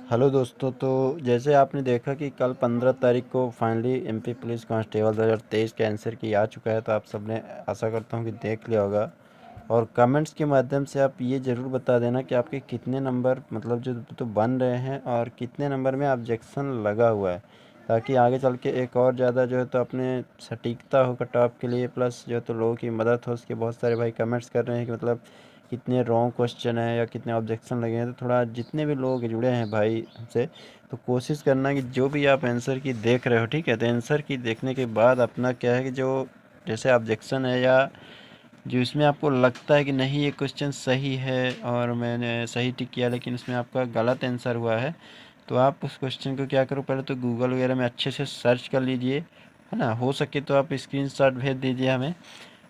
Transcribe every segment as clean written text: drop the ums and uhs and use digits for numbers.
Hello दोस्तों। तो जैसे आपने देखा कि कल 15 तारीख को फाइनली एमपी पुलिस कांस्टेबल 2023 का आंसर की आ चुका है, तो आप सबने आशा करता हूँ कि देख लिया होगा। और कमेंट्स के माध्यम से आप ये ज़रूर बता देना कि आपके कितने नंबर मतलब जो तो बन रहे हैं और कितने नंबर में ऑब्जेक्शन लगा हुआ है, ताकि आगे चल के एक और ज़्यादा जो है तो अपने सटीकता हो कट ऑफ के लिए, प्लस जो है तो लोगों की मदद हो। उसके बहुत सारे भाई कमेंट्स कर रहे हैं कि मतलब कितने रॉन्ग क्वेश्चन है या कितने ऑब्जेक्शन लगे हैं। तो थोड़ा जितने भी लोग जुड़े हैं भाई हमसे, तो कोशिश करना कि जो भी आप आंसर की देख रहे हो, ठीक है, तो आंसर की देखने के बाद अपना क्या है कि जो जैसे ऑब्जेक्शन है या जो इसमें आपको लगता है कि नहीं ये क्वेश्चन सही है और मैंने सही टिक किया लेकिन इसमें आपका गलत आंसर हुआ है, तो आप उस क्वेश्चन को क्या करो, पहले तो गूगल वगैरह में अच्छे से सर्च कर लीजिए, है ना। हो सके तो आप स्क्रीनशॉट भेज दीजिए हमें,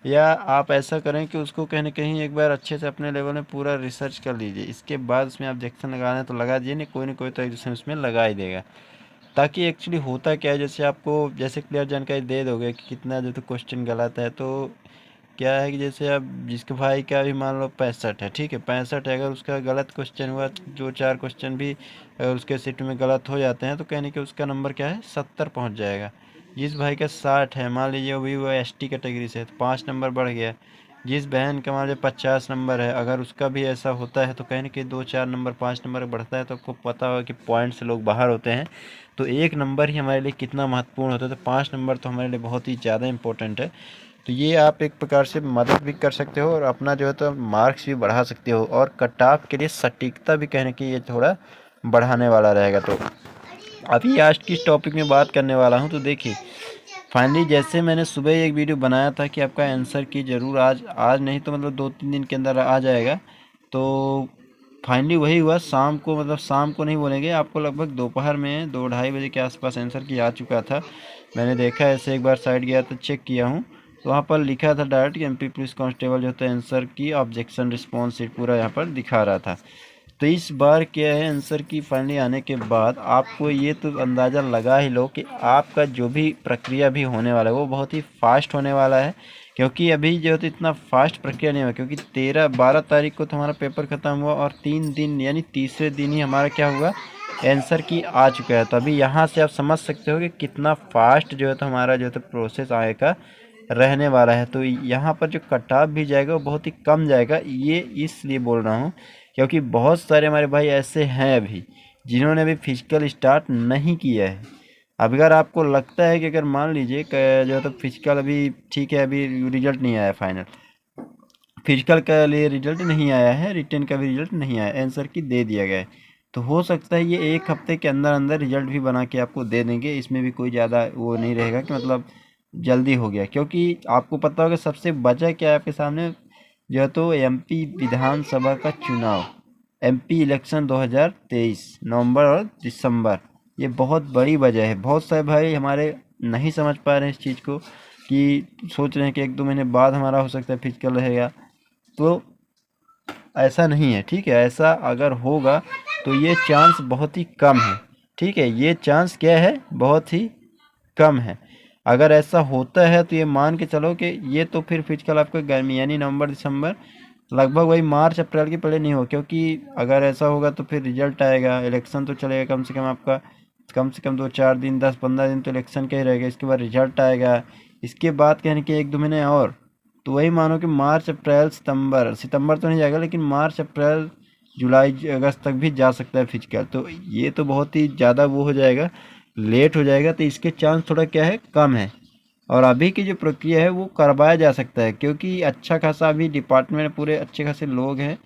या आप ऐसा करें कि उसको कहीं ना कहीं एक बार अच्छे से अपने लेवल में पूरा रिसर्च कर लीजिए। इसके बाद उसमें ऑब्जेक्शन लगाना है तो लगा दीजिए, नहीं कोई ना कोई तो ऑब्जेक्शन उसमें लगा ही देगा। ताकि एक्चुअली होता क्या है, जैसे आपको जैसे क्लियर जानकारी दे दोगे कि कितना जो तो क्वेश्चन गलत है, तो क्या है कि जैसे अब जिसके भाई का भी मान लो 65 है, ठीक है, 65 है, अगर उसका गलत क्वेश्चन हुआ, दो चार क्वेश्चन भी अगर उसके सीट में गलत हो जाते हैं, तो कहने कि उसका नंबर क्या है 70 पहुंच जाएगा। जिस भाई का 60 है, मान लीजिए वो भी वो एसटी कैटेगरी से है, तो 5 नंबर बढ़ गया। जिस बहन का मान लीजिए 50 नंबर है, अगर उसका भी ऐसा होता है, तो कहने कि 2 4 नंबर 5 नंबर बढ़ता है, तो आपको पता होगा कि पॉइंट से लोग बाहर होते हैं। तो एक नंबर ही हमारे लिए कितना महत्वपूर्ण होता है, तो 5 नंबर तो हमारे लिए बहुत ही ज़्यादा इंपॉर्टेंट है। तो ये आप एक प्रकार से मदद भी कर सकते हो और अपना जो है तो मार्क्स भी बढ़ा सकते हो, और कट ऑफ के लिए सटीकता भी कहने की ये थोड़ा बढ़ाने वाला रहेगा। तो अभी आज किस टॉपिक में बात करने वाला हूँ, तो देखिए फाइनली जैसे मैंने सुबह एक वीडियो बनाया था कि आपका आंसर की ज़रूर आज आज नहीं तो मतलब 2 3 दिन के अंदर आ जाएगा। तो फाइनली वही हुआ, शाम को मतलब शाम को नहीं बोलेंगे आपको, लगभग दोपहर में 2 ढाई बजे के आसपास आंसर की आ चुका था। मैंने देखा ऐसे एक बार साइड गया तो चेक किया हूँ, तो वहाँ पर लिखा था डायरेक्ट कि एमपी पुलिस कांस्टेबल जो होता है आंसर की ऑब्जेक्शन रिस्पॉन्स शीट पूरा यहाँ पर दिखा रहा था। तो इस बार क्या है, आंसर की फाइनली आने के बाद आपको ये तो अंदाज़ा लगा ही लो कि आपका जो भी प्रक्रिया भी होने वाला है वो बहुत ही फास्ट होने वाला है। क्योंकि अभी जो है तो इतना फास्ट प्रक्रिया नहीं हुआ, क्योंकि 13 12 तारीख को तो हमारा पेपर ख़त्म हुआ और 3 दिन यानी तीसरे दिन ही हमारा क्या हुआ, आंसर की आ चुका है। तो अभी यहाँ से आप समझ सकते हो कि कितना फास्ट जो है तो हमारा जो है तो प्रोसेस आगे का रहने वाला है। तो यहाँ पर जो कट ऑफ भी जाएगा वो बहुत ही कम जाएगा, ये इसलिए बोल रहा हूँ क्योंकि बहुत सारे हमारे भाई ऐसे हैं अभी जिन्होंने अभी फिजिकल स्टार्ट नहीं किया है। अब अगर आपको लगता है कि अगर मान लीजिए जो है तो फिजिकल अभी ठीक है, अभी रिजल्ट नहीं आया फाइनल, फिजिकल का लिए रिजल्ट नहीं आया है, रिटर्न का भी रिजल्ट नहीं आया, आंसर की दे दिया गया है, तो हो सकता है ये एक हफ्ते के अंदर अंदर रिजल्ट भी बना के आपको दे देंगे। इसमें भी कोई ज़्यादा वो नहीं रहेगा कि मतलब जल्दी हो गया, क्योंकि आपको पता होगा सबसे बचा क्या है आपके सामने, जो है तो एमपी विधानसभा का चुनाव, एमपी इलेक्शन 2023 नवंबर और दिसंबर, ये बहुत बड़ी वजह है। बहुत सारे भाई हमारे नहीं समझ पा रहे हैं इस चीज़ को, कि सोच रहे हैं कि 1 2 महीने बाद हमारा हो सकता है फिजिकल रहेगा। तो ऐसा नहीं है, ठीक है, ऐसा अगर होगा तो ये चांस बहुत ही कम है, ठीक है, ये चांस क्या है, बहुत ही कम है। अगर ऐसा होता है तो ये मान के चलो कि ये तो फिर फिजिकल आपका गर्मी यानी नवंबर दिसंबर, लगभग वही मार्च अप्रैल के पहले नहीं हो, क्योंकि अगर ऐसा होगा तो फिर रिजल्ट आएगा, इलेक्शन तो चलेगा कम से कम आपका, कम से कम 2 4 दिन 10 15 दिन तो इलेक्शन का ही रहेगा, इसके बाद रिजल्ट आएगा, इसके बाद कहने के 1 2 महीने और, तो वही मानो कि मार्च अप्रैल सितंबर, सितंबर तो नहीं जाएगा लेकिन मार्च अप्रैल जुलाई अगस्त तक भी जा सकता है फिजिकल। तो ये तो बहुत ही ज़्यादा वो हो जाएगा, लेट हो जाएगा, तो इसके चांस थोड़ा क्या है, कम है। और अभी की जो प्रक्रिया है वो करवाया जा सकता है, क्योंकि अच्छा खासा अभी डिपार्टमेंट में पूरे अच्छे खासे लोग हैं।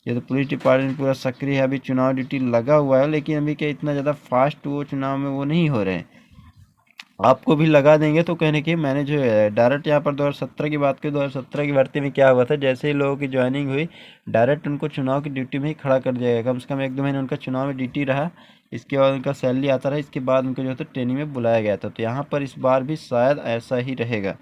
ये तो पुलिस डिपार्टमेंट पूरा सक्रिय है, अभी चुनाव ड्यूटी लगा हुआ है, लेकिन अभी क्या इतना ज़्यादा फास्ट वो चुनाव में वो नहीं हो रहे हैं। आपको भी लगा देंगे, तो कहने की मैंने जो है डायरेक्ट यहाँ पर 2017 की बात की, 2017 की भर्ती में क्या हुआ था, जैसे ही लोगों की ज्वाइनिंग हुई डायरेक्ट उनको चुनाव की ड्यूटी में ही खड़ा कर दिया गया, कम से कम 1 2 महीने उनका चुनाव में ड्यूटी रहा, इसके बाद उनका सैलरी आता रहा, इसके बाद उनको जो है ट्रेनिंग में बुलाया गया था। तो यहाँ पर इस बार भी शायद ऐसा ही रहेगा।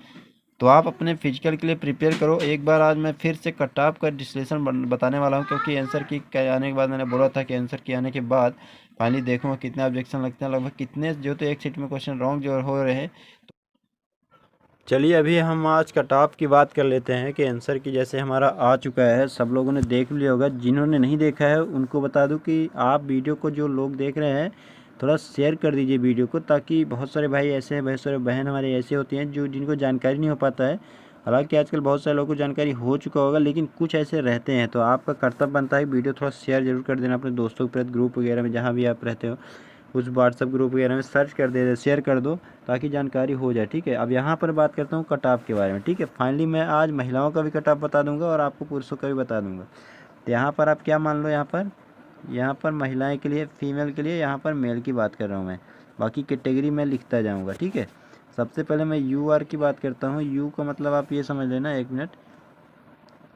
तो आप अपने फिजिकल के लिए प्रिपेयर करो। एक बार आज मैं फिर से कट ऑफ का डिस्लेशन बताने वाला हूँ, क्योंकि आंसर की आने के बाद मैंने बोला था कि आंसर की आने के बाद फाइनली देखूँगा कितने ऑब्जेक्शन लगते हैं, लगभग कितने जो तो एक सीट में क्वेश्चन रॉन्ग जो हो रहे हैं। चलिए अभी हम आज कट ऑफ की बात कर लेते हैं कि आंसर की जैसे हमारा आ चुका है, सब लोगों ने देख लिया होगा। जिन्होंने नहीं देखा है उनको बता दूं कि आप वीडियो को, जो लोग देख रहे हैं, थोड़ा शेयर कर दीजिए वीडियो को, ताकि बहुत सारे भाई ऐसे हैं, बहुत सारे बहन हमारे ऐसे होती हैं जो जिनको जानकारी नहीं हो पाता है। हालांकि आजकल बहुत सारे लोगों को जानकारी हो चुका होगा, लेकिन कुछ ऐसे रहते हैं, तो आपका कर्तव्य बनता है वीडियो थोड़ा शेयर जरूर कर देना अपने दोस्तों के प्रति, ग्रुप वगैरह में जहाँ भी आप रहते हो उस व्हाट्सअप ग्रुप वगैरह में सर्च कर दे, शेयर कर दो ताकि जानकारी हो जाए। ठीक है, अब यहाँ पर बात करता हूँ कट ऑफ के बारे में। ठीक है, फाइनली मैं आज महिलाओं का भी कट ऑफ बता दूंगा और आपको पुरुषों का भी बता दूंगा। तो यहाँ पर आप क्या मान लो, यहाँ पर महिलाएं के लिए, फीमेल के लिए, यहाँ पर मेल की बात कर रहा हूँ मैं, बाकी कैटेगरी मैं लिखता जाऊँगा। ठीक है, सबसे पहले मैं यू आर की बात करता हूँ। यू का मतलब आप ये समझ लेना, एक मिनट,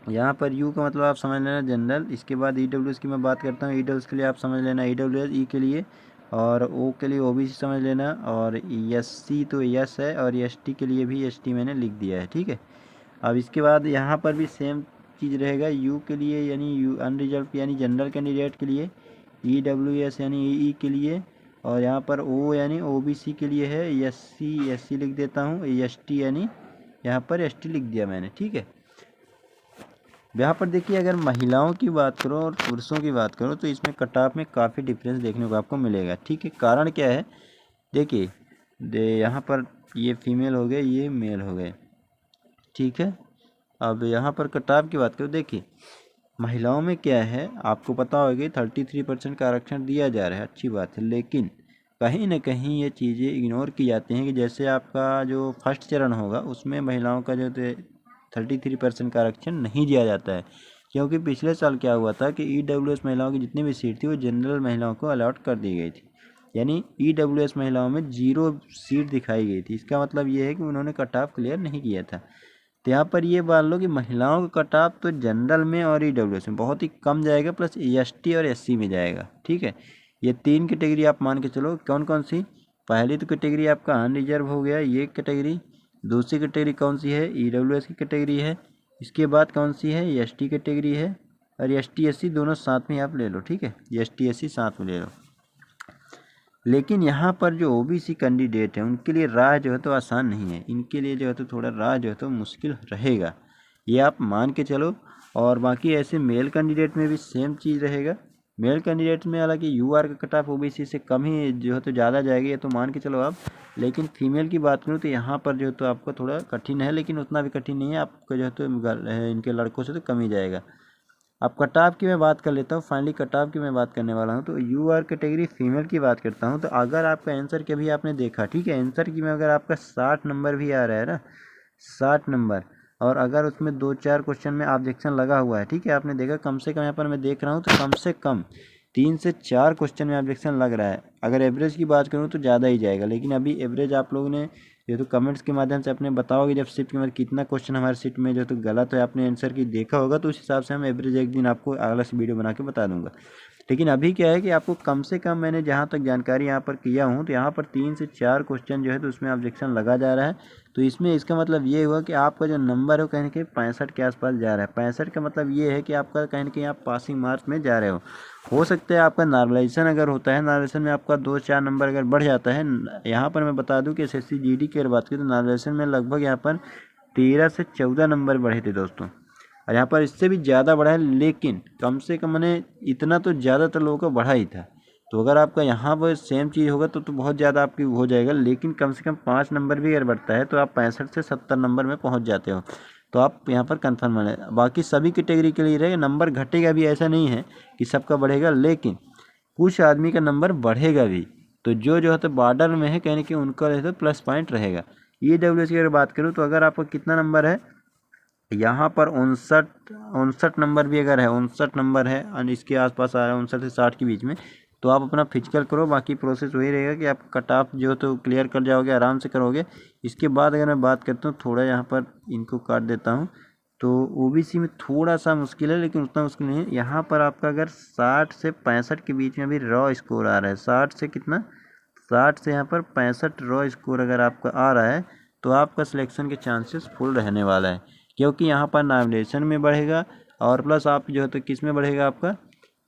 यहाँ पर यू का मतलब आप समझ लेना जनरल। इसके बाद ई डब्ल्यू एस की मैं बात करता हूँ। ई डब्ल्यू एस के लिए आप समझ लेना ई डब्ल्यू एस, ई के लिए, और ओ के लिए ओ बी सी समझ लेना, और एस सी तो यस है, और एस टी के लिए भी एस टी मैंने लिख दिया है। ठीक है, अब इसके बाद यहाँ पर भी सेम चीज़ रहेगा। यू के लिए यानी यू अनरिजर्व यानी जनरल कैंडिडेट के लिए, ई डब्ल्यू एस यानी ई के लिए, और यहाँ पर ओ यानी ओ बी सी के लिए है, एस सी लिख देता हूँ, एस टी यानी यहाँ पर एस टी लिख दिया मैंने। ठीक है, यहाँ पर देखिए अगर महिलाओं की बात करो और पुरुषों की बात करो तो इसमें कट ऑफ में काफ़ी डिफरेंस देखने को आपको मिलेगा। ठीक है, कारण क्या है, देखिए यहाँ पर ये फीमेल हो गए, ये मेल हो गए। ठीक है, अब यहाँ पर कट ऑफ की बात करो, देखिए महिलाओं में क्या है, आपको पता होगा 33% का आरक्षण दिया जा रहा है, अच्छी बात है, लेकिन कहीं ना कहीं ये चीज़ें इग्नोर की जाती हैं कि जैसे आपका जो फर्स्ट चरण होगा उसमें महिलाओं का जो 33% का आरक्षण नहीं दिया जाता है, क्योंकि पिछले साल क्या हुआ था कि ईडब्ल्यूएस महिलाओं की जितनी भी सीट थी वो जनरल महिलाओं को अलॉट कर दी गई थी, यानी ईडब्ल्यूएस महिलाओं में 0 सीट दिखाई गई थी। इसका मतलब ये है कि उन्होंने कट ऑफ क्लियर नहीं किया था। तो यहाँ पर ये मान लो कि महिलाओं का कट ऑफ तो जनरल में और ईडब्ल्यूएस में बहुत ही कम जाएगा, प्लस एसटी और एससी में जाएगा। ठीक है, ये 3 कैटेगरी आप मान के चलो। कौन कौन सी, पहली तो कैटेगरी आपका अनरिजर्व हो गया, ये कैटेगरी। दूसरी कैटेगरी कौन सी है, ईडब्ल्यूएस की कैटेगरी है। इसके बाद कौन सी है, एसटी कैटेगरी है, और एसटी एससी दोनों साथ में आप ले लो। ठीक है, एसटी एससी साथ में ले लो। लेकिन यहाँ पर जो ओबीसी कैंडिडेट है उनके लिए राह जो है तो आसान नहीं है, इनके लिए जो है तो थोड़ा राह जो है तो मुश्किल रहेगा, ये आप मान के चलो। और बाकी ऐसे मेल कैंडिडेट में भी सेम चीज़ रहेगा। मेल कैंडिडेट में हालांकि यूआर का कट ऑफ ओबीसी से कम ही जो है तो ज़्यादा जाएगी, ये तो मान के चलो आप। लेकिन फीमेल की बात करूँ तो यहाँ पर जो है तो आपको थोड़ा कठिन है, लेकिन उतना भी कठिन नहीं है, आपको जो है तो इनके लड़कों से तो कम ही जाएगा। अब कट ऑफ की मैं बात कर लेता हूँ, फाइनली कट ऑफ की मैं बात करने वाला हूँ। तो यू आर कैटेगरी फीमेल की बात करता हूँ। तो अगर आपका आंसर के भी आपने देखा, ठीक है, आंसर की में अगर आपका 60 नंबर भी आ रहा है ना, 60 नंबर, और अगर उसमें 2-4 क्वेश्चन में ऑब्जेक्शन लगा हुआ है, ठीक है, आपने देखा कम से कम, यहाँ पर मैं देख रहा हूँ तो कम से कम 3 से 4 क्वेश्चन में ऑब्जेक्शन लग रहा है। अगर एवरेज की बात करूँ तो ज़्यादा ही जाएगा, लेकिन अभी एवरेज आप लोगों ने ये तो कमेंट्स के माध्यम से अपने बताओगे जब शिफ्ट के मतलब कितना क्वेश्चन हमारे शिफ्ट में जो तो गलत है, आपने आंसर की देखा होगा, तो उस हिसाब से हम एवरेज एक दिन आपको अगला से वीडियो बना के बता दूंगा। लेकिन अभी क्या है कि आपको कम से कम, मैंने जहाँ तक जानकारी यहाँ पर किया हूँ, तो यहाँ पर 3 से 4 क्वेश्चन जो है तो उसमें ऑब्जेक्शन लगा जा रहा है। तो इसमें इसका मतलब ये हुआ कि आपका जो नंबर है वो कहीं ना कहीं 65 के आसपास जा रहा है। 65 का मतलब ये है कि आपका कहीं ना कहीं आप पासिंग मार्क्स में जा रहे हो सकता है आपका नॉर्मलाइजेशन अगर होता है, नॉर्मलाइजेशन में आपका 2-4 नंबर अगर बढ़ जाता है। यहाँ पर मैं बता दूं कि एसएससी जीडी की अगर बात करें तो नॉर्मलाइजेशन में लगभग यहाँ पर 13 से 14 नंबर बढ़े थे दोस्तों, और यहाँ पर इससे भी ज़्यादा बढ़ा है, लेकिन कम से कम मैंने इतना तो ज़्यादातर लोगों का बढ़ा ही था। तो अगर आपका यहाँ पर सेम चीज़ होगा तो बहुत ज़्यादा आपकी हो जाएगा, लेकिन कम से कम 5 नंबर भी अगर बढ़ता है तो आप 65 से 70 नंबर में पहुँच जाते हो। तो आप यहाँ पर कन्फर्म है। बाकी सभी कैटेगरी के लिए रहेगा, नंबर घटेगा भी, ऐसा नहीं है कि सबका बढ़ेगा, लेकिन कुछ आदमी का नंबर बढ़ेगा भी। तो जो है तो बॉर्डर में है कहने कि उनका रहे तो प्लस पॉइंट रहेगा। ईडब्ल्यूएस की अगर बात करूँ तो अगर आपका कितना नंबर है, यहाँ पर 59 नंबर भी अगर है, 59 नंबर है और इसके आसपास आ रहा है 59 से 60 के बीच में, तो आप अपना फिजिकल करो। बाकी प्रोसेस वही रहेगा कि आप कट ऑफ जो तो क्लियर कर जाओगे, आराम से करोगे। इसके बाद अगर मैं बात करता हूँ, थोड़ा यहाँ पर इनको काट देता हूँ, तो ओबीसी में थोड़ा सा मुश्किल है, लेकिन उतना मुश्किल नहीं है। यहाँ पर आपका अगर 60 से 65 के बीच में अभी रॉ स्कोर आ रहा है, 60 से कितना, 60 से यहाँ पर 65 रॉ स्कोर अगर आपका आ रहा है तो आपका सिलेक्शन के चांसेस फुल रहने वाला है, क्योंकि यहाँ पर नॉमिनेशन में बढ़ेगा, और प्लस आप जो है तो किस में बढ़ेगा आपका,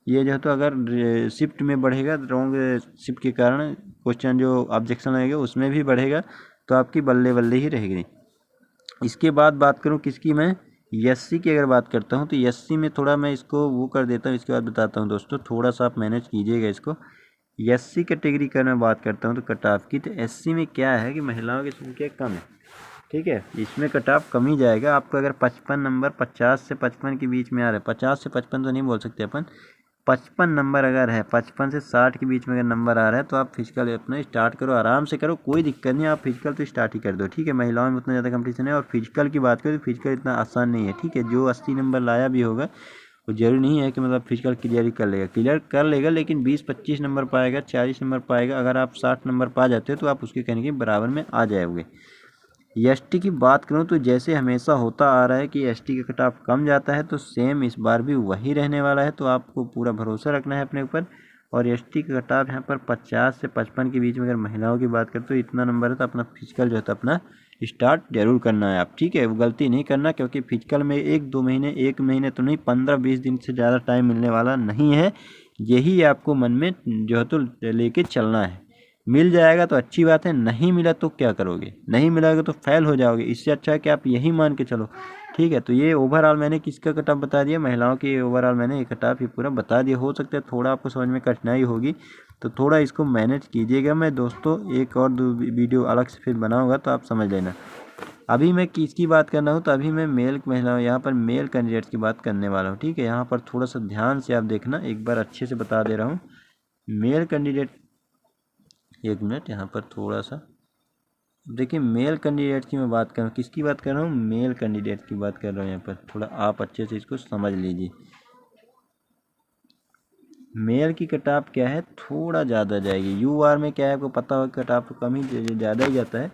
ये जो है तो अगर शिफ्ट में बढ़ेगा, रॉन्ग शिफ्ट के कारण क्वेश्चन जो ऑब्जेक्शन लगेगा उसमें भी बढ़ेगा, तो आपकी बल्ले बल्ले ही रहेगी। इसके बाद बात करूँ किसकी, मैं एससी की अगर बात करता हूँ तो एससी में थोड़ा मैं इसको वो कर देता हूँ, इसके बाद बताता हूँ दोस्तों, थोड़ा सा आप मैनेज कीजिएगा इसको। एससी कैटेगरी का मैं बात करता हूँ तो कट ऑफ की, तो एससी में क्या है कि महिलाओं की संख्या कम है, ठीक है, इसमें कट ऑफ कम ही जाएगा आपको। अगर 55 नंबर 50 से 55 के बीच में आ रहा है, 50 से 55 तो नहीं बोल सकते अपन, 55 नंबर अगर है, 55 से 60 के बीच में अगर नंबर आ रहा है तो आप फिजिकल अपना स्टार्ट करो, आराम से करो, कोई दिक्कत नहीं, आप फिजिकल तो स्टार्ट ही कर दो, ठीक है। महिलाओं में उतना ज़्यादा कंपटीशन है। और फिजिकल की बात करें तो फिजिकल इतना आसान नहीं है, ठीक है। जो 80 नंबर लाया भी होगा वो जरूरी नहीं है कि मतलब फिजिकल क्लियर ही क्लियर कर लेगा, लेकिन 20-25 नंबर पाएगा, 40 नंबर पाएगा, अगर आप 60 नंबर पा जाते हो तो आप उसके कहने के बराबर में आ जाओगे। एसटी की बात करूं तो जैसे हमेशा होता आ रहा है कि एसटी का कट ऑफ कम जाता है, तो सेम इस बार भी वही रहने वाला है, तो आपको पूरा भरोसा रखना है अपने ऊपर। और एसटी का कट ऑफ यहाँ पर 50 से 55 के बीच में अगर महिलाओं की बात करें तो इतना नंबर है, तो अपना फिजिकल जो है तो अपना स्टार्ट जरूर करना है आप, ठीक है। वो गलती नहीं करना, क्योंकि फिजिकल में 1-2 महीने, 1 महीने तो नहीं, 15-20 दिन से ज़्यादा टाइम मिलने वाला नहीं है, यही आपको मन में जो है तो लेके चलना है। मिल जाएगा तो अच्छी बात है, नहीं मिला तो क्या करोगे, नहीं मिलेगा तो फेल हो जाओगे, इससे अच्छा है कि आप यही मान के चलो, ठीक है। तो ये ओवरऑल मैंने किसका कट ऑफ बता दिया, महिलाओं की ओवरऑल मैंने ये कट ऑफ ही पूरा बता दिया। हो सकता है थोड़ा आपको समझ में कठिनाई होगी, तो थोड़ा इसको मैनेज कीजिएगा। मैं दोस्तों एक और 2 वीडियो अलग से फिर बनाऊँगा तो आप समझ लेना। अभी मैं किसकी बात कर रहा हूँ, तो अभी मैं मेल महिलाओं, यहाँ पर मेल कैंडिडेट्स की बात करने वाला हूँ, ठीक है। यहाँ पर थोड़ा सा ध्यान से आप देखना, एक बार अच्छे से बता दे रहा हूँ। मेल कैंडिडेट, एक मिनट, यहाँ पर थोड़ा सा देखिए, मेल कैंडिडेट की मैं बात कर रहा हूँ, किसकी बात कर रहा हूँ, मेल कैंडिडेट की बात कर रहा हूँ। यहाँ पर थोड़ा आप अच्छे से इसको समझ लीजिए। मेल की कट ऑफ क्या है, थोड़ा ज़्यादा जाएगी। यूआर में क्या है आपको पता होगा, कट ऑफ कम ही ज़्यादा ही जाता है।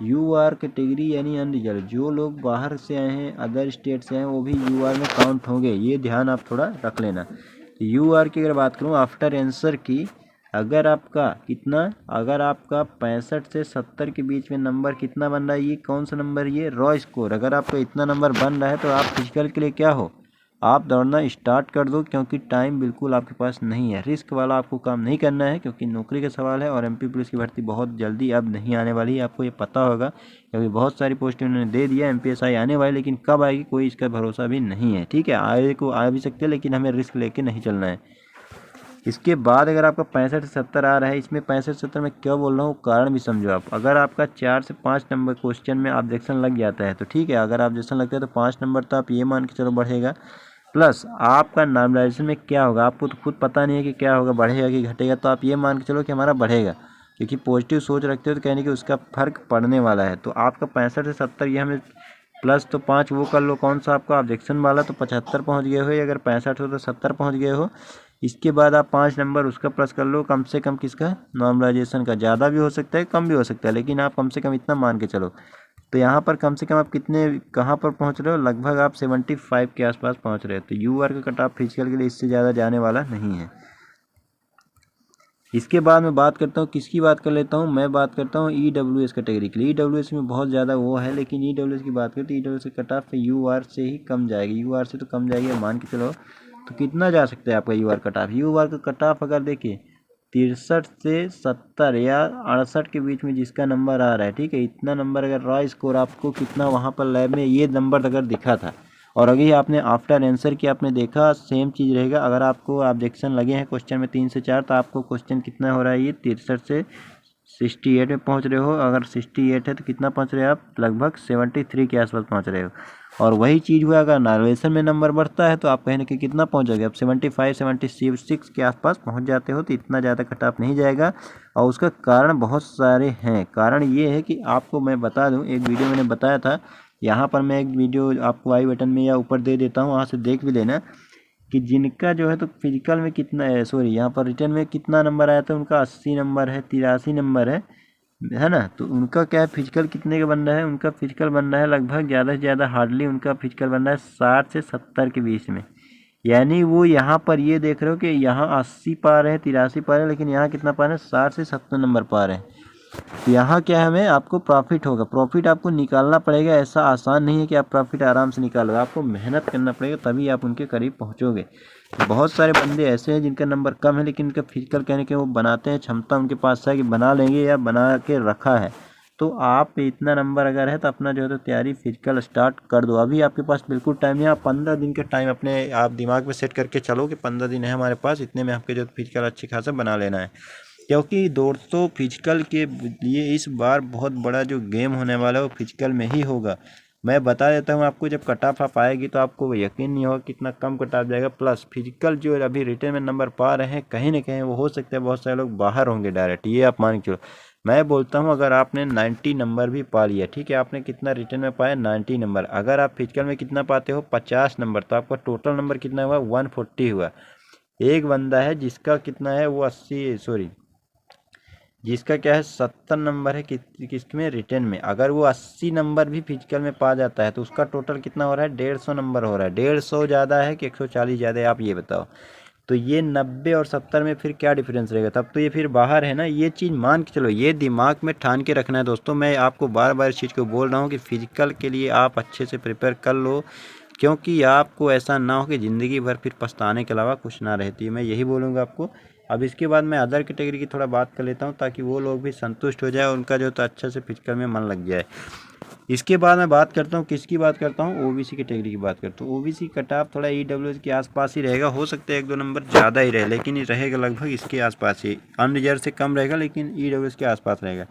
यूआर कैटेगरी यानी अनरिजर्व, जो लोग बाहर से आए हैं, अदर स्टेट से आए हैं, वो भी यूआर में काउंट होंगे, ये ध्यान आप थोड़ा रख लेना। तो यूआर की अगर बात करूँ आफ्टर आंसर की, अगर आपका कितना, अगर आपका 65 से 70 के बीच में नंबर कितना बन रहा है, ये कौन सा नंबर, ये रॉ स्कोर, अगर आपका इतना नंबर बन रहा है तो आप फिजिकल के लिए क्या हो, आप दौड़ना स्टार्ट कर दो, क्योंकि टाइम बिल्कुल आपके पास नहीं है। रिस्क वाला आपको काम नहीं करना है, क्योंकि नौकरी का सवाल है, और एमपी पुलिस की भर्ती बहुत जल्दी अब नहीं आने वाली है, आपको ये पता होगा, क्योंकि बहुत सारी पोस्टें उन्होंने दे दिया। एमपीएसआई आने वाली, लेकिन कब आएगी कोई इसका भरोसा भी नहीं है, ठीक है। आए को आ भी सकते हैं, लेकिन हमें रिस्क लेके नहीं चलना है। इसके बाद अगर आपका 65 से 70 आ रहा है, इसमें 65 70 में क्यों बोल रहा हूँ, कारण भी समझो आप। अगर आपका 4 से 5 नंबर क्वेश्चन में ऑब्जेक्शन लग जाता है तो ठीक है, अगर ऑब्जेक्शन लगता है तो 5 नंबर तो आप ये मान के चलो बढ़ेगा। प्लस आपका नॉर्मलाइजेशन में क्या होगा, आपको तो खुद पता नहीं है कि क्या होगा, बढ़ेगा कि घटेगा, तो आप ये मान के चलो कि हमारा बढ़ेगा, क्योंकि पॉजिटिव सोच रखते हो तो कहने कि उसका फर्क पड़ने वाला है। तो आपका 65 से 70 ये हमें प्लस तो 5 वो कर लो, कौन सा आपका ऑब्जेक्शन वाला, तो 75 पहुँच गए हो, अगर 65 हो तो 70 पहुँच गए हो। इसके बाद आप 5 नंबर उसका प्लस कर लो, कम से कम किसका, नॉर्मलाइजेशन का। ज़्यादा भी हो सकता है, कम भी हो सकता है, लेकिन आप कम से कम इतना मान के चलो। तो यहाँ पर कम से कम आप कितने, कहाँ पर पहुँच रहे हो, लगभग आप 75 के आसपास पहुँच रहे हो। तो यूआर का कट ऑफ फिजिकल के लिए इससे ज़्यादा जाने वाला नहीं है। इसके बाद मैं बात करता हूँ, किसकी बात कर लेता हूँ, मैं बात करता हूँ ईडब्ल्यूएस कैटेगरी के लिए। ईडब्ल्यूएस में बहुत ज़्यादा वो है, लेकिन ईडब्ल्यूएस की बात करें तो ईडब्ल्यूएस का कट ऑफ यूआर से ही कम जाएगी, यूआर से तो कम जाएगी, मान के चलो। तो कितना जा सकता है आपका यूआर कट ऑफ, यूआर का कट ऑफ अगर देखिए 63 से 70 या 68 के बीच में जिसका नंबर आ रहा है, ठीक है, इतना नंबर अगर रॉ स्कोर आपको कितना वहाँ पर लैब में ये नंबर अगर दिखा था, और अगर आपने आफ्टर आंसर की आपने देखा, सेम चीज़ रहेगा। अगर आपको ऑब्जेक्शन लगे हैं क्वेश्चन में 3 से 4, तो आपको क्वेश्चन कितना हो रहा है, ये 63 से 68 में पहुंच रहे हो। अगर 68 है तो कितना पहुंच रहे हो आप, लगभग 73 के आसपास पहुंच रहे हो। और वही चीज़ हुआ अगर नॉर्वेशन में नंबर बढ़ता है तो आप कहने कि कितना पहुंचोगे, आप 75 76 के आसपास पहुंच जाते हो, तो इतना ज़्यादा कट ऑफ नहीं जाएगा। और उसका कारण बहुत सारे हैं। कारण ये है कि आपको मैं बता दूं, एक वीडियो मैंने बताया था, यहाँ पर मैं एक वीडियो आपको आई बटन में या ऊपर दे देता हूँ, वहाँ से देख भी लेना, कि जिनका जो है तो फिजिकल में कितना है, सॉरी यहाँ पर रिटर्न में कितना नंबर आया था, उनका 80 नंबर है, 83 नंबर है ना। तो उनका क्या है, फिजिकल कितने का बन रहा है, उनका फिजिकल बन रहा है लगभग ज़्यादा से ज़्यादा हार्डली उनका फिजिकल बन रहा है 60 से 70 के बीच में। यानी वो यहाँ पर ये देख रहे हो कि यहाँ 80 पा रहे हैं, 83 पा रहे हैं, लेकिन यहाँ कितना पा रहे हैं, 60 से 70 नंबर पा रहे हैं। तो यहाँ क्या है, हमें आपको प्रॉफिट होगा, प्रॉफिट आपको निकालना पड़ेगा। ऐसा आसान नहीं है कि आप प्रॉफिट आराम से निकालोगे, आपको मेहनत करना पड़ेगा, तभी आप उनके करीब पहुँचोगे। बहुत सारे बंदे ऐसे हैं जिनका नंबर कम है, लेकिन उनका फिजिकल कहने के वो बनाते हैं, क्षमता उनके पास है कि बना लेंगे या बना के रखा है, तो आप इतना नंबर अगर है तो अपना जो है तो तैयारी फिजिकल स्टार्ट कर दो। अभी आपके पास बिल्कुल टाइम नहीं है, आप 15 दिन का टाइम अपने आप दिमाग में सेट करके चलो कि 15 दिन है हमारे पास, इतने में आपके जो फिजिकल अच्छी खासा बना लेना है। क्योंकि दोस्तों फिजिकल के लिए इस बार बहुत बड़ा जो गेम होने वाला है वो फिजिकल में ही होगा। मैं बता देता हूँ आपको, जब कट ऑफ आप आएगी तो आपको यकीन नहीं होगा कितना कम कट ऑफ जाएगा। प्लस फिजिकल जो अभी रिटर्न में नंबर पा रहे हैं कहीं ना कहीं वो हो सकता है बहुत सारे लोग बाहर होंगे डायरेक्ट, ये आप मान के चलो। मैं बोलता हूँ अगर आपने 90 नंबर भी पा लिया, ठीक है, आपने कितना रिटर्न में पाया 90 नंबर, अगर आप फिजिकल में कितना पाते हो 50 नंबर, तो आपका टोटल नंबर कितना हुआ 140 हुआ। एक बंदा है जिसका कितना है वो 80 सॉरी जिसका क्या है 70 नंबर है किसमें रिटर्न में, अगर वो 80 नंबर भी फिजिकल में पा जाता है तो उसका टोटल कितना हो रहा है 150 नंबर हो रहा है। 150 ज़्यादा है कि 140 ज़्यादा है, आप ये बताओ। तो ये 90 और 70 में फिर क्या डिफरेंस रहेगा, तब तो ये फिर बाहर है ना। ये चीज़ मान के चलो, ये दिमाग में ठान के रखना है दोस्तों। मैं आपको बार बार इस चीज़ को बोल रहा हूँ कि फिजिकल के लिए आप अच्छे से प्रिपेयर कर लो, क्योंकि आपको ऐसा ना हो कि ज़िंदगी भर फिर पछताने के अलावा कुछ ना रहती है। मैं यही बोलूँगा आपको। अब इसके बाद मैं अदर कैटेगरी की थोड़ा बात कर लेता हूँ ताकि वो लोग भी संतुष्ट हो जाए, उनका जो तो अच्छे से फिजिकल में मन लग जाए। इसके बाद मैं बात करता हूँ, किसकी बात करता हूँ, ओबीसी कैटेगरी की बात करता हूँ। ओबीसी कट ऑफ थोड़ा ईडब्ल्यूएस के आसपास ही रहेगा, हो सकता है 1-2 नंबर ज़्यादा ही रहे, लेकिन ये रहेगा लगभग इसके आसपास ही। अनरिजर्व से कम रहेगा लेकिन ईडब्ल्यूएस के आसपास रहेगा।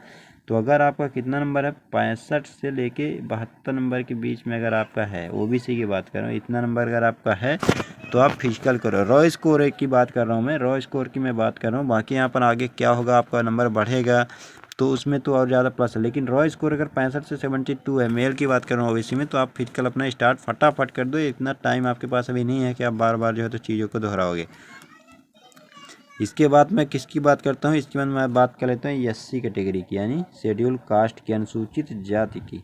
तो अगर आपका कितना नंबर है 65 से लेके 72 नंबर के बीच में अगर आपका है, ओबीसी की बात कर रहा हूँ, इतना नंबर अगर आपका है तो आप फिजिकल करो। रॉ स्कोर की बात कर रहा हूँ मैं, रॉ स्कोर की मैं बात कर रहा हूँ। बाकी यहाँ पर आगे क्या होगा, आपका नंबर बढ़ेगा तो उसमें तो और ज़्यादा प्लस है। लेकिन रॉ स्कोर अगर 65 से 72 है, मेल की बात कर रहा हूँ ओबीसी में, तो आप फिजिकल अपना स्टार्ट फटाफट कर दो। इतना टाइम आपके पास अभी नहीं है कि आप बार बार जो है तो चीज़ों को दोहराओगे। इसके बाद मैं किसकी बात करता हूँ, इसके बाद मैं बात कर लेता हूँ एससी कैटेगरी की, यानी शेड्यूल कास्ट की, अनुसूचित जाति की।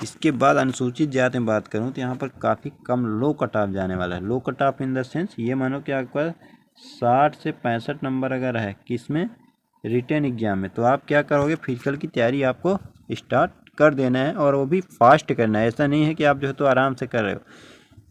इसके बाद अनुसूचित जाति में बात करूँ तो यहाँ पर काफ़ी कम लो कट ऑफ जाने वाला है। Low cut off in the sense ये मानो कि आपका 60 से 65 नंबर अगर है किसमें, रिटन एग्जाम में, तो आप क्या करोगे, फिजिकल की तैयारी आपको स्टार्ट कर देना है और वो भी फास्ट करना है। ऐसा नहीं है कि आप जो है तो आराम से कर रहे हो,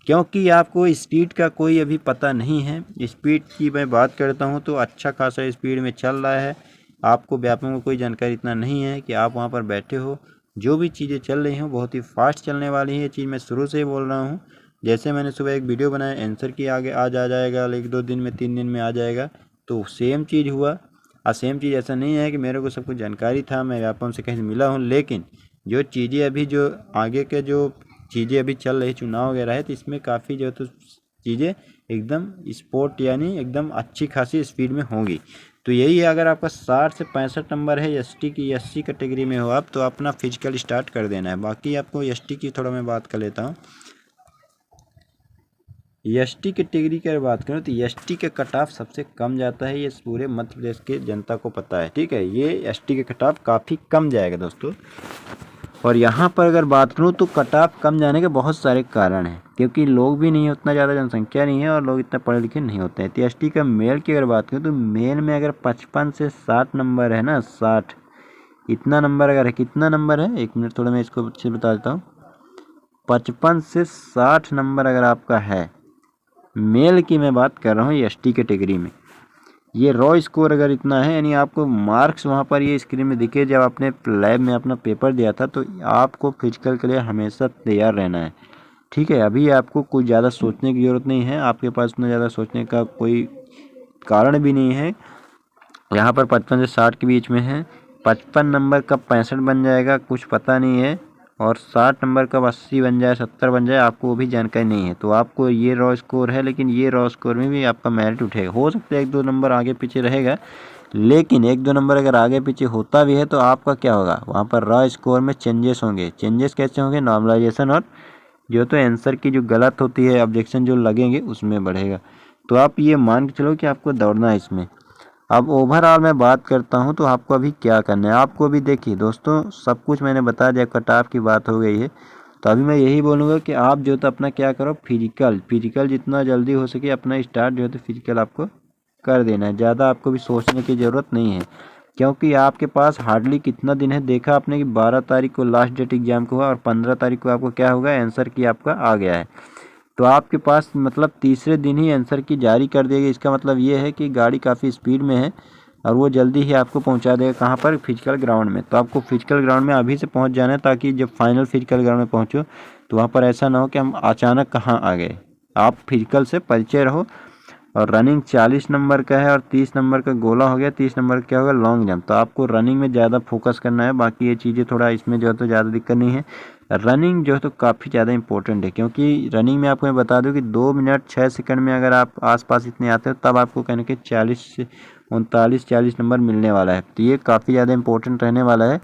क्योंकि आपको स्पीड का कोई अभी पता नहीं है। स्पीड की मैं बात करता हूँ तो अच्छा खासा स्पीड में चल रहा है, आपको व्यापक में कोई जानकारी इतना नहीं है कि आप वहाँ पर बैठे हो। जो भी चीज़ें चल रही हैं बहुत ही फास्ट चलने वाली है, ये चीज़ मैं शुरू से ही बोल रहा हूँ। जैसे मैंने सुबह एक वीडियो बनाया आंसर की, आगे आज आ जाएगा, 1-2 दिन में 3 दिन में आ जाएगा, तो सेम चीज़ हुआ। और सेम चीज़ ऐसा नहीं है कि मेरे को सब कुछ जानकारी था, मैं व्यापक से कहीं से मिला हूँ, लेकिन जो चीज़ें अभी जो आगे के जो चीज़ें अभी चल रही चुनाव वगैरह है, तो इसमें काफ़ी जो तो चीज़ें एकदम स्पोर्ट यानी एकदम अच्छी खासी स्पीड में होंगी। तो यही है, अगर आपका 60 से 65 नंबर है एसटी की, एससी कैटेगरी में हो आप, तो अपना फिजिकल स्टार्ट कर देना है। बाकी आपको एसटी की थोड़ा मैं बात कर लेता हूँ। एसटी कैटेगरी की अगर बात करूँ तो एसटी का कट ऑफ सबसे कम जाता है, ये पूरे मध्य प्रदेश के जनता को पता है, ठीक है। ये एसटी का कट ऑफ काफ़ी कम जाएगा दोस्तों। और यहाँ पर अगर बात करूँ तो कट ऑफ कम जाने के बहुत सारे कारण हैं, क्योंकि लोग भी नहीं, उतना ज़्यादा जनसंख्या नहीं है और लोग इतना पढ़े लिखे नहीं होते हैं। तो एसटी का मेल की अगर बात करूँ तो मेल में अगर 55 से 60 नंबर है ना, 60 इतना नंबर अगर है, कितना नंबर है, 1 मिनट थोड़ा मैं इसको अच्छे बता देता हूँ। 55 से 60 नंबर अगर आपका है, मेल की मैं बात कर रहा हूँ एसटी कैटेगरी में, ये रॉ स्कोर अगर इतना है, यानी आपको मार्क्स वहाँ पर ये स्क्रीन में दिखे, जब आपने लैब में अपना पेपर दिया था, तो आपको फिजिकल के लिए हमेशा तैयार रहना है, ठीक है। अभी आपको कुछ ज़्यादा सोचने की ज़रूरत नहीं है, आपके पास उतना ज़्यादा सोचने का कोई कारण भी नहीं है। यहाँ पर 55 से 60 के बीच में है, 55 नंबर कब 65 बन जाएगा कुछ पता नहीं है, और 60 नंबर कब 80 बन जाए, 70 बन जाए, आपको वो भी जानकारी नहीं है। तो आपको ये रॉ स्कोर है, लेकिन ये रॉ स्कोर में भी आपका मेरिट उठेगा। हो सकता है 1-2 नंबर आगे पीछे रहेगा, लेकिन 1-2 नंबर अगर आगे पीछे होता भी है तो आपका क्या होगा, वहाँ पर रॉ स्कोर में चेंजेस होंगे। चेंजेस कैसे होंगे, नॉर्मलाइजेशन, और जो तो आंसर की जो गलत होती है ऑब्जेक्शन जो लगेंगे उसमें बढ़ेगा। तो आप ये मान के चलो कि आपको दौड़ना है इसमें। अब ओवरऑल मैं बात करता हूं तो आपको अभी क्या करना है, आपको अभी देखिए दोस्तों, सब कुछ मैंने बता दिया, कट ऑफ की बात हो गई है। तो अभी मैं यही बोलूँगा कि आप जो तो अपना क्या करो, फिजिकल जितना जल्दी हो सके अपना स्टार्ट जो है तो फिजिकल आपको कर देना है। ज़्यादा आपको भी सोचने की ज़रूरत नहीं है, क्योंकि आपके पास हार्डली कितना दिन है, देखा आपने कि 12 तारीख को लास्ट डेट एग्जाम को हुआ और 15 तारीख को आपको क्या होगा, आंसर की आपका आ गया है। तो आपके पास मतलब तीसरे दिन ही आंसर की जारी कर देगी। इसका मतलब ये है कि गाड़ी काफ़ी स्पीड में है, और वो जल्दी ही आपको पहुंचा देगा कहाँ पर, फिजिकल ग्राउंड में। तो आपको फिजिकल ग्राउंड में अभी से पहुंच जाना है, ताकि जब फाइनल फिजिकल ग्राउंड में पहुंचो तो वहाँ पर ऐसा ना हो कि हम अचानक कहाँ आ गए। आप फिजिकल से परिचय रहो। और रनिंग 40 नंबर का है और 30 नंबर का गोला हो गया, 30 नंबर का क्या होगा, लॉन्ग जंप। तो आपको रनिंग में ज़्यादा फोकस करना है, बाकी ये चीज़ें थोड़ा इसमें जो है तो ज़्यादा दिक्कत नहीं है। रनिंग जो है तो काफ़ी ज़्यादा इंपॉर्टेंट है, क्योंकि रनिंग में आपको मैं बता दूं कि 2 मिनट 6 सेकंड में अगर आप आसपास इतने आते हो तब आपको कहने के 40 से 39-40 नंबर मिलने वाला है। तो ये काफ़ी ज़्यादा इंपॉर्टेंट रहने वाला है।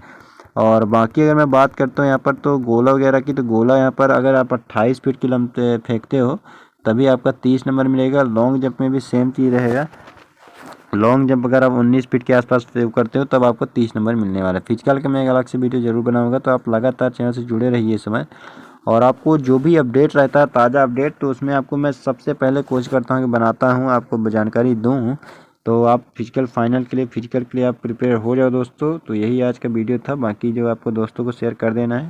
और बाकी अगर मैं बात करता हूँ यहाँ पर तो गोला वगैरह की, तो गोला यहाँ पर अगर आप 28 फीट की लंबे फेंकते हो तभी आपका 30 नंबर मिलेगा। लॉन्ग जंप में भी सेम चीज़ रहेगा। लॉन्ग जंप अगर आप 19 फीट के आसपास सेव करते हो तब आपको 30 नंबर मिलने वाला है। फिजिकल का मैं एक अलग से वीडियो जरूर बनाऊंगा, तो आप लगातार चैनल से जुड़े रहिए इस समय। और आपको जो भी अपडेट रहता है, ताज़ा अपडेट, तो उसमें आपको मैं सबसे पहले कोशिश करता हूँ कि बनाता हूँ, आपको जानकारी दूँ। तो आप फिजिकल फाइनल के लिए, फिजिकल के लिए आप प्रिपेयर हो जाओ दोस्तों। तो यही आज का वीडियो था, बाकी जो आपको दोस्तों को शेयर कर देना है।